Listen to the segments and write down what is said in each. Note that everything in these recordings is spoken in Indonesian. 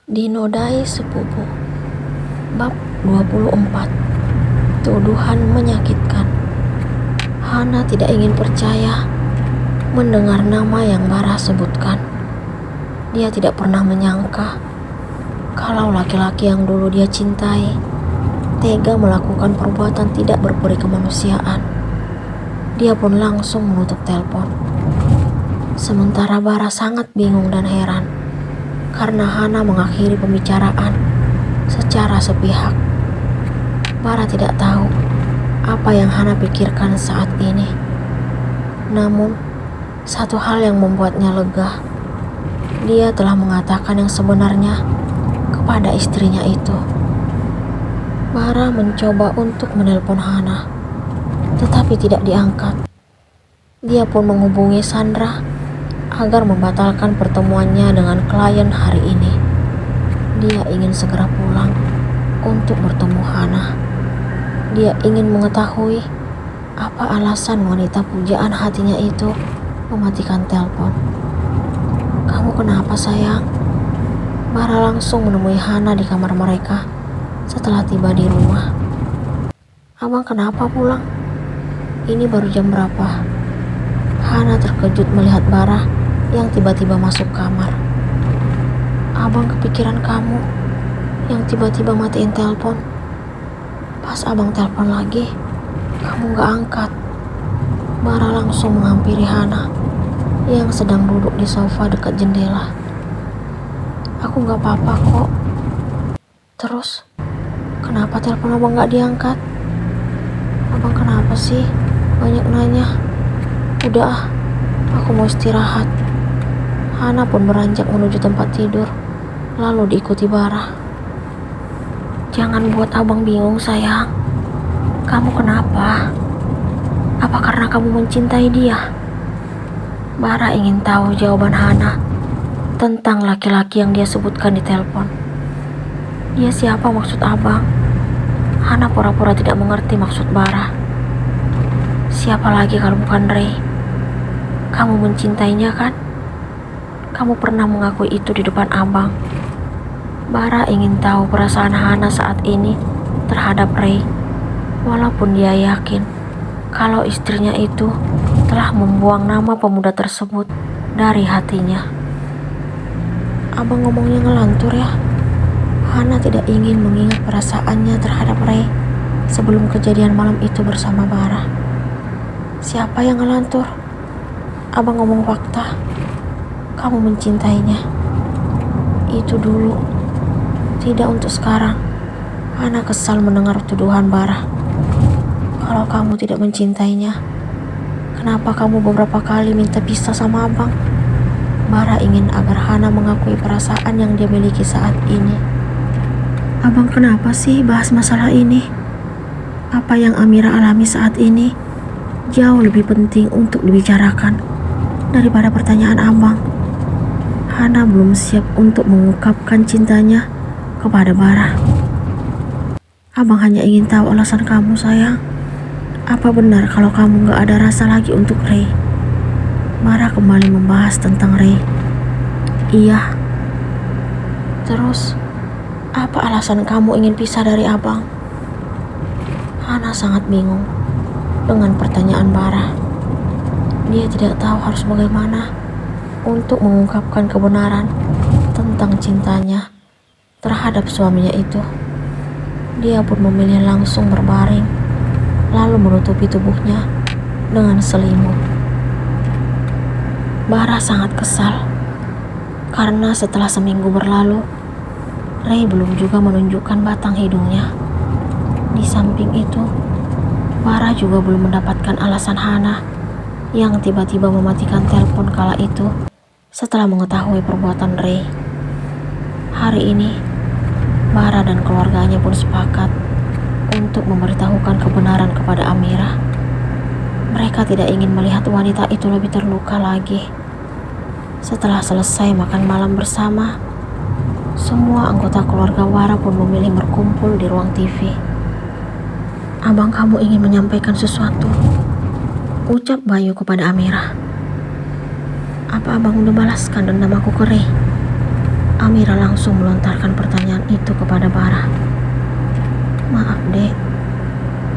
Dinodai sepupu. Bab 24. Tuduhan menyakitkan. Hana tidak ingin percaya mendengar nama yang Bara sebutkan. Dia tidak pernah menyangka kalau laki-laki yang dulu dia cintai tega melakukan perbuatan tidak berperi kemanusiaan. Dia pun langsung menutup telepon. Sementara Bara sangat bingung dan heran karena Hana mengakhiri pembicaraan secara sepihak. Bara tidak tahu apa yang Hana pikirkan saat ini. Namun, satu hal yang membuatnya lega. Dia telah mengatakan yang sebenarnya kepada istrinya itu. Bara mencoba untuk menelpon Hana, tetapi tidak diangkat. Dia pun menghubungi Sandra agar membatalkan pertemuannya dengan klien hari ini. Dia ingin segera pulang untuk bertemu Hana. Dia ingin mengetahui apa alasan wanita pujaan hatinya itu mematikan telepon. "Kamu kenapa, sayang?" Bara langsung menemui Hana di kamar mereka setelah tiba di rumah. "Abang kenapa pulang? Ini baru jam berapa?" Hana terkejut melihat Bara yang tiba-tiba masuk kamar. "Abang kepikiran kamu yang tiba-tiba matiin telepon. Pas abang telepon lagi, kamu gak angkat." Bara langsung menghampiri Hana yang sedang duduk di sofa dekat jendela. "Aku gak apa-apa kok." "Terus, kenapa telepon abang gak diangkat? Abang kenapa sih banyak nanya? Udah, aku mau istirahat." Hana pun beranjak menuju tempat tidur, lalu diikuti Bara. "Jangan buat abang bingung, sayang. Kamu kenapa? Apa karena kamu mencintai dia?" Bara ingin tahu jawaban Hana tentang laki-laki yang dia sebutkan di telepon. "Dia siapa maksud abang?" Hana pura-pura tidak mengerti maksud Bara. "Siapa lagi kalau bukan Ray? Kamu mencintainya kan? Kamu pernah mengakui itu di depan abang." Bara ingin tahu perasaan Hana saat ini terhadap Ray, walaupun dia yakin kalau istrinya itu telah membuang nama pemuda tersebut dari hatinya. "Abang ngomongnya ngelantur ya." Hana tidak ingin mengingat perasaannya terhadap Ray sebelum kejadian malam itu bersama Bara. "Siapa yang ngelantur? Abang ngomong fakta. Kamu mencintainya. Itu dulu, tidak untuk sekarang." Hana kesal mendengar tuduhan Bara. "Kalau kamu tidak mencintainya, kenapa kamu beberapa kali minta pisah sama abang?" Bara ingin agar Hana mengakui perasaan yang dia miliki saat ini. "Abang kenapa sih bahas masalah ini? Apa yang Amira alami saat ini jauh lebih penting untuk dibicarakan daripada pertanyaan abang." Hana belum siap untuk mengungkapkan cintanya kepada Bara. "Abang hanya ingin tahu alasan kamu, sayang. Apa benar kalau kamu gak ada rasa lagi untuk Ray?" Bara kembali membahas tentang Ray. "Iya." "Terus, apa alasan kamu ingin pisah dari abang?" Hana sangat bingung dengan pertanyaan Bara. Dia tidak tahu harus bagaimana untuk mengungkapkan kebenaran tentang cintanya terhadap suaminya itu. Dia pun memilih langsung berbaring, lalu menutupi tubuhnya dengan selimut. Bara sangat kesal karena setelah seminggu berlalu, Ray belum juga menunjukkan batang hidungnya. Di samping itu, Bara juga belum mendapatkan alasan Hana yang tiba-tiba mematikan telepon kala itu setelah mengetahui perbuatan Ray. Hari ini, Bara dan keluarganya pun sepakat untuk memberitahukan kebenaran kepada Amira. Mereka tidak ingin melihat wanita itu lebih terluka lagi. Setelah selesai makan malam bersama, semua anggota keluarga Bara pun memilih berkumpul di ruang TV. "Abang kamu ingin menyampaikan sesuatu," ucap Bayu kepada Amira. "Apa abang udah balaskan dendam aku ke Ray?" Amira langsung melontarkan pertanyaan itu kepada Bara. Maaf dek,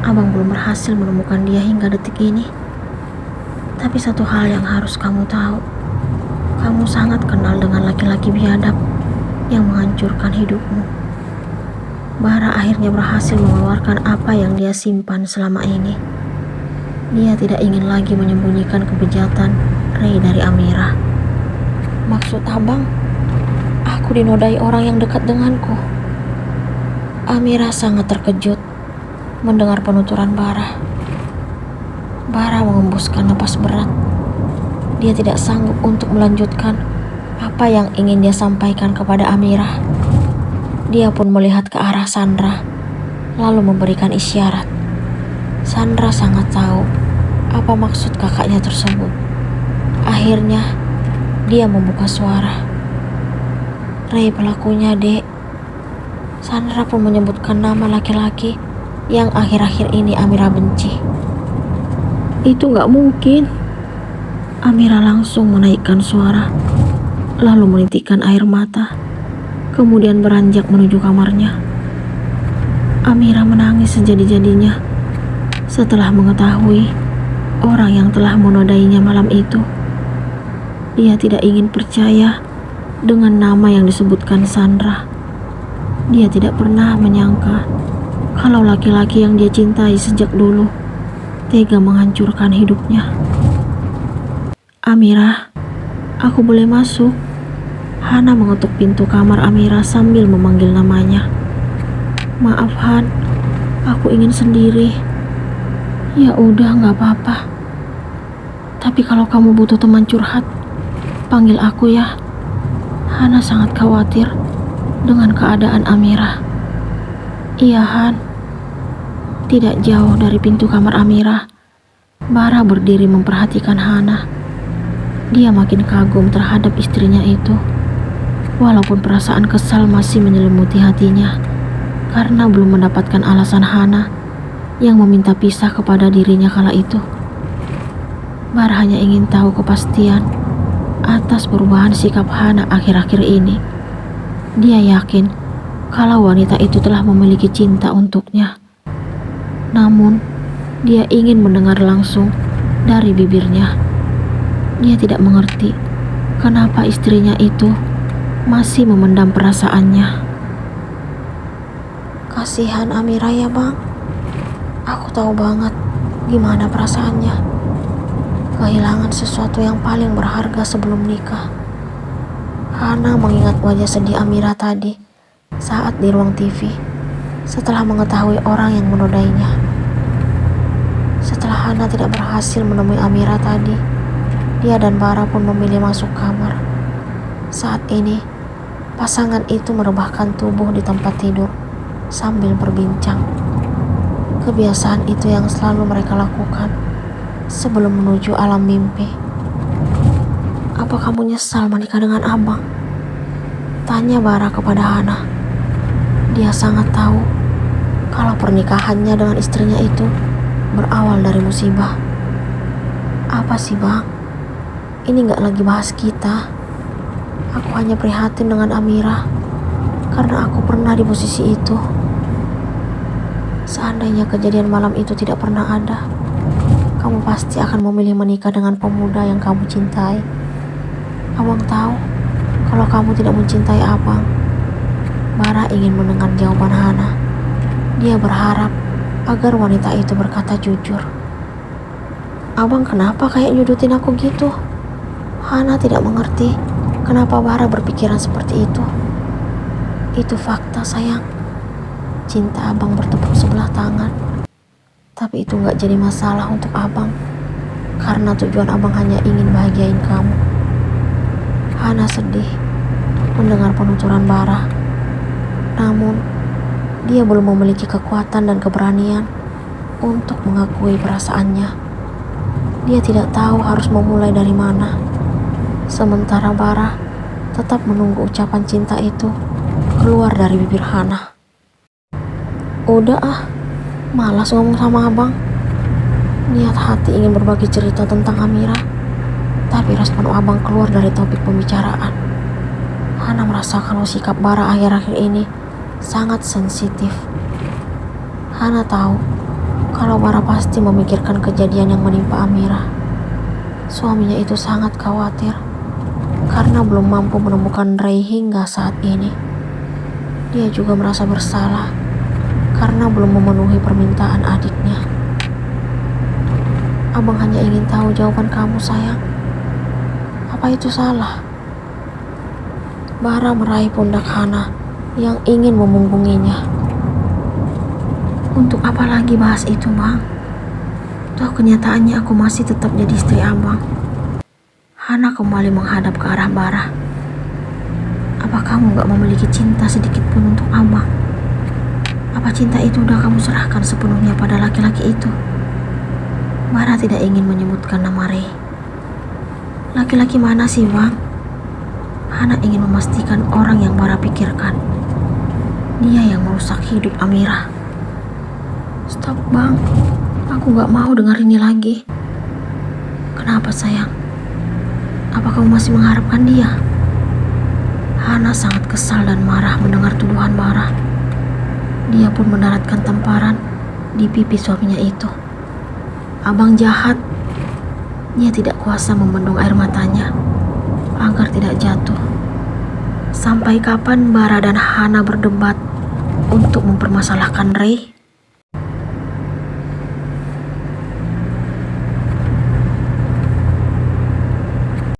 abang belum berhasil menemukan dia hingga detik ini. Tapi satu hal yang harus kamu tahu, kamu sangat kenal dengan laki-laki biadab yang menghancurkan hidupmu. Bara akhirnya berhasil mengeluarkan apa yang dia simpan selama ini. Dia tidak ingin lagi menyembunyikan kebejatan Ray dari Amira. Maksud abang, aku dinodai orang yang dekat denganku. Amira sangat terkejut mendengar penuturan Bara. Bara mengembuskan napas berat. Dia tidak sanggup untuk melanjutkan apa yang ingin dia sampaikan kepada Amira. Dia pun melihat ke arah Sandra, lalu memberikan isyarat. Sandra sangat tahu apa maksud kakaknya tersebut. Akhirnya, dia membuka suara. Ray pelakunya, dek. Sandra pun menyebutkan nama laki-laki yang akhir-akhir ini Amira benci. Itu gak mungkin. Amira langsung menaikkan suara, lalu menitikkan air mata, kemudian beranjak menuju kamarnya. Amira menangis sejadi-jadinya setelah mengetahui orang yang telah menodainya malam itu. Dia tidak ingin percaya dengan nama yang disebutkan Sandra. Dia tidak pernah menyangka kalau laki-laki yang dia cintai sejak dulu tega menghancurkan hidupnya. Amira, aku boleh masuk? Hana mengetuk pintu kamar Amira sambil memanggil namanya. Maaf Han, aku ingin sendiri. Ya udah, gak apa-apa. Tapi kalau kamu butuh teman curhat, panggil aku ya. Hana sangat khawatir dengan keadaan Amira. Iya Han. Tidak jauh dari pintu kamar Amira, Bara berdiri memperhatikan Hana. Dia makin kagum terhadap istrinya itu, walaupun perasaan kesal masih menyelimuti hatinya karena belum mendapatkan alasan Hana yang meminta pisah kepada dirinya kala itu. Bara hanya ingin tahu kepastian atas perubahan sikap Hana akhir-akhir ini. Dia yakin kalau wanita itu telah memiliki cinta untuknya. Namun, dia ingin mendengar langsung dari bibirnya. Dia tidak mengerti kenapa istrinya itu masih memendam perasaannya. Kasihan Amira ya bang. Aku tahu banget gimana perasaannya. Kehilangan sesuatu yang paling berharga sebelum nikah. Hana mengingat wajah sedih Amira tadi saat di ruang TV setelah mengetahui orang yang menodainya. Setelah Hana tidak berhasil menemui Amira tadi, dia dan Bara pun memilih masuk kamar. Saat ini, pasangan itu merebahkan tubuh di tempat tidur sambil berbincang. Kebiasaan itu yang selalu mereka lakukan sebelum menuju alam mimpi. Apa kamu nyesal menikah dengan abang? Tanya Bara kepada Hana. Dia sangat tahu kalau pernikahannya dengan istrinya itu berawal dari musibah. Apa sih bang? Ini gak lagi bahas kita. Aku hanya prihatin dengan Amira karena aku pernah di posisi itu. Seandainya kejadian malam itu tidak pernah ada, kamu pasti akan memilih menikah dengan pemuda yang kamu cintai. Abang tahu kalau kamu tidak mencintai abang. Bara ingin mendengar jawaban Hana. Dia berharap agar wanita itu berkata jujur. Abang kenapa kayak nyudutin aku gitu? Hana tidak mengerti kenapa Bara berpikiran seperti itu. Itu fakta sayang. Cinta abang bertepuk sebelah tangan. Tapi itu gak jadi masalah untuk abang, karena tujuan abang hanya ingin bahagiain kamu. Hana sedih mendengar penuturan Bara. Namun, dia belum memiliki kekuatan dan keberanian untuk mengakui perasaannya. Dia tidak tahu harus memulai dari mana. Sementara Bara tetap menunggu ucapan cinta itu keluar dari bibir Hana. Udah malas ngomong sama abang. Niat hati ingin berbagi cerita tentang Amira, tapi respon abang keluar dari topik pembicaraan. Hana merasa kalau sikap Bara akhir-akhir ini sangat sensitif. Hana tahu kalau Bara pasti memikirkan kejadian yang menimpa Amira. Suaminya itu sangat khawatir karena belum mampu menemukan Ray hingga saat ini. Dia juga merasa bersalah karena belum memenuhi permintaan adiknya. Abang hanya ingin tahu jawaban kamu, sayang. Apa itu salah? Bara meraih pundak Hana yang ingin memunggunginya. Untuk apa lagi bahas itu, Bang? Toh kenyataannya aku masih tetap jadi istri abang. Hana kembali menghadap ke arah Bara. Apa kamu gak memiliki cinta sedikit pun untuk abang? Apa cinta itu udah kamu serahkan sepenuhnya pada laki-laki itu? Bara tidak ingin menyebutkan nama Ray. Laki-laki mana sih, Bang? Hana ingin memastikan orang yang Bara pikirkan. Dia yang merusak hidup Amira. Stop, Bang. Aku gak mau dengar ini lagi. Kenapa, sayang? Apa kamu masih mengharapkan dia? Hana sangat kesal dan marah mendengar tuduhan Bara. Dia pun mendaratkan tamparan di pipi suaminya itu. Abang jahat. Dia tidak kuasa membendung air matanya agar tidak jatuh. Sampai kapan Bara dan Hana berdebat untuk mempermasalahkan Ray?